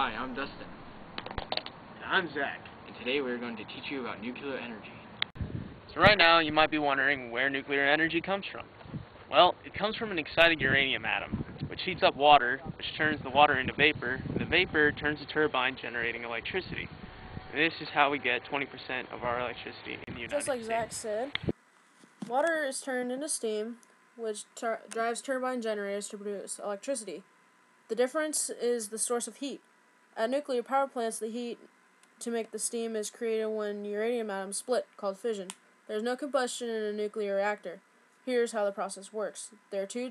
Hi, I'm Dustin. And I'm Zack. And today we're going to teach you about nuclear energy. So right now you might be wondering where nuclear energy comes from. Well, it comes from an excited uranium atom, which heats up water, which turns the water into vapor, and the vapor turns the turbine generating electricity. And this is how we get 20% of our electricity in the United States. Just like Zack said, water is turned into steam, which drives turbine generators to produce electricity. The difference is the source of heat. At nuclear power plants, the heat to make the steam is created when uranium atoms split, called fission. There is no combustion in a nuclear reactor. Here's how the process works. There are two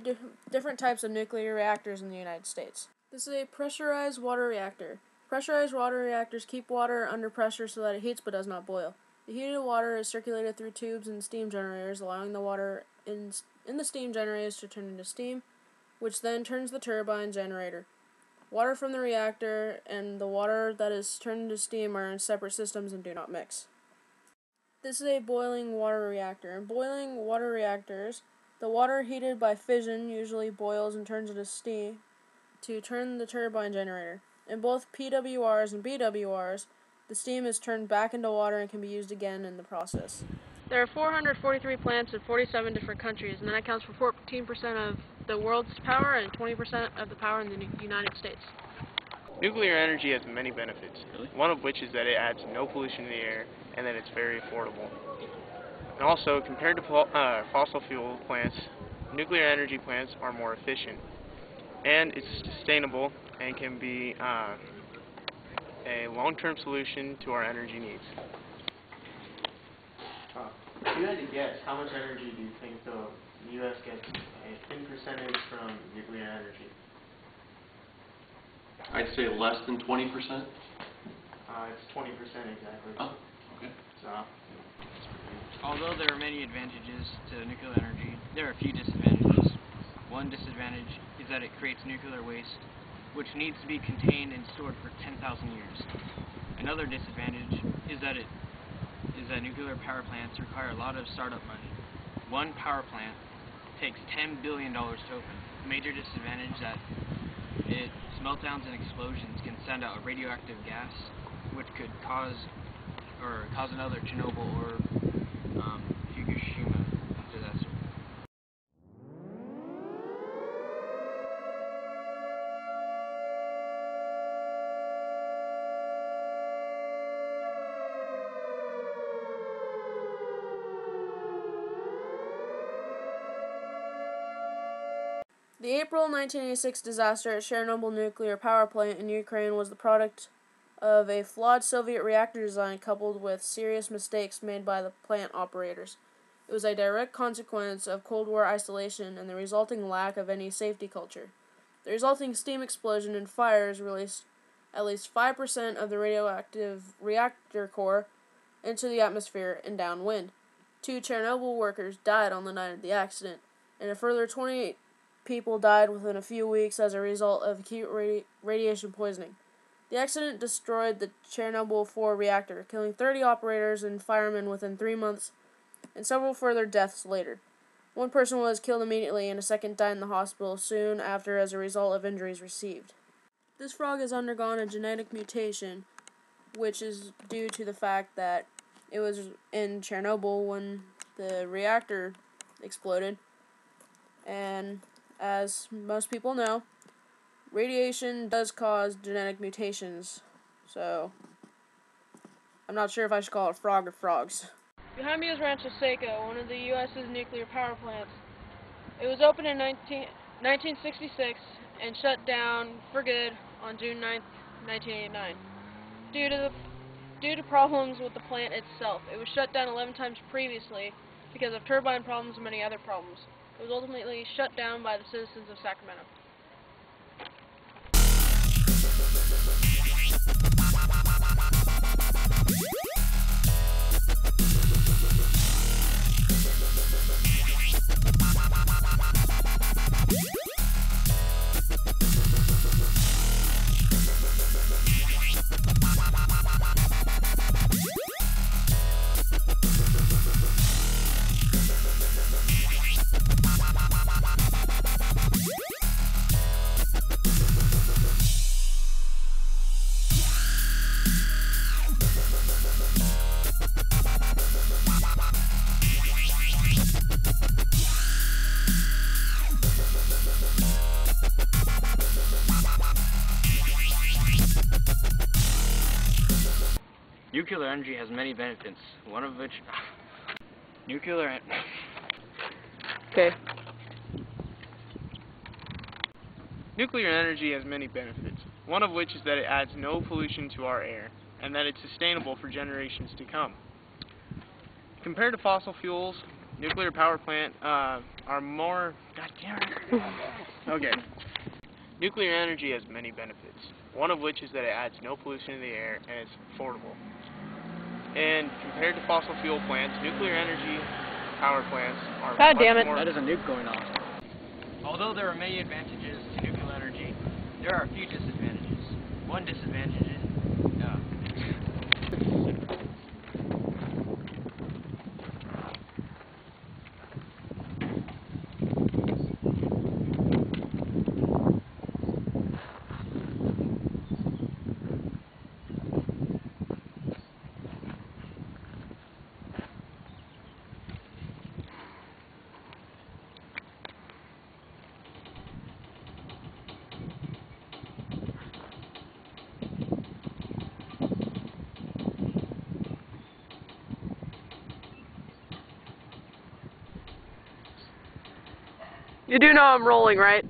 different types of nuclear reactors in the United States. This is a pressurized water reactor. Pressurized water reactors keep water under pressure so that it heats but does not boil. The heated water is circulated through tubes and steam generators, allowing the water in the steam generators to turn into steam, which then turns the turbine generator. Water from the reactor and the water that is turned into steam are in separate systems and do not mix. This is a boiling water reactor. In boiling water reactors, the water heated by fission usually boils and turns into steam to turn the turbine generator. In both PWRs and BWRs, the steam is turned back into water and can be used again in the process. There are 443 plants in 47 different countries, and that accounts for 14% of the world's power and 20% of the power in the United States. Nuclear energy has many benefits, Really? one of which is that it adds no pollution in the air and that it's very affordable. And also, compared to fossil fuel plants, nuclear energy plants are more efficient, and it's sustainable and can be a long-term solution to our energy needs. If you had to guess, how much energy do you think the U.S. gets in percentage from nuclear energy? I'd say less than 20%. It's 20% exactly. Oh, okay. So, Although there are many advantages to nuclear energy, there are a few disadvantages. One disadvantage is that it creates nuclear waste, which needs to be contained and stored for 10,000 years. Another disadvantage is that nuclear power plants require a lot of startup money. One power plant takes $10 billion to open. Major disadvantage that meltdowns and explosions can send out a radioactive gas, which could cause another Chernobyl or Fukushima disaster. The April 1986 disaster at Chernobyl nuclear power plant in Ukraine was the product of a flawed Soviet reactor design coupled with serious mistakes made by the plant operators. It was a direct consequence of Cold War isolation and the resulting lack of any safety culture. The resulting steam explosion and fires released at least 5% of the radioactive reactor core into the atmosphere and downwind. 2 Chernobyl workers died on the night of the accident, and a further 28 people died within a few weeks as a result of acute radiation poisoning. The accident destroyed the Chernobyl 4 reactor, killing 30 operators and firemen within 3 months, and several further deaths later. 1 person was killed immediately, and a second died in the hospital soon after as a result of injuries received. This frog has undergone a genetic mutation, which is due to the fact that it was in Chernobyl when the reactor exploded, and as most people know, radiation does cause genetic mutations, so I'm not sure if I should call it a frog or frogs. Behind me is Rancho Seco, one of the U.S.'s nuclear power plants. It was opened in 1966 and shut down for good on June 9, 1989. Due to problems with the plant itself, it was shut down 11 times previously because of turbine problems and many other problems. It was ultimately shut down by the citizens of Sacramento. Nuclear energy has many benefits, one of which... Okay. Nuclear energy has many benefits, one of which is that it adds no pollution to our air, and that it's sustainable for generations to come. Compared to fossil fuels, nuclear power plants are more... God damn it. Okay. Nuclear energy has many benefits, one of which is that it adds no pollution in the air and it's affordable. And compared to fossil fuel plants, nuclear energy power plants are God damn much it. more... That is a nuke going off. Although there are many advantages to nuclear energy, there are a few disadvantages. One disadvantage is... You do know I'm rolling, right?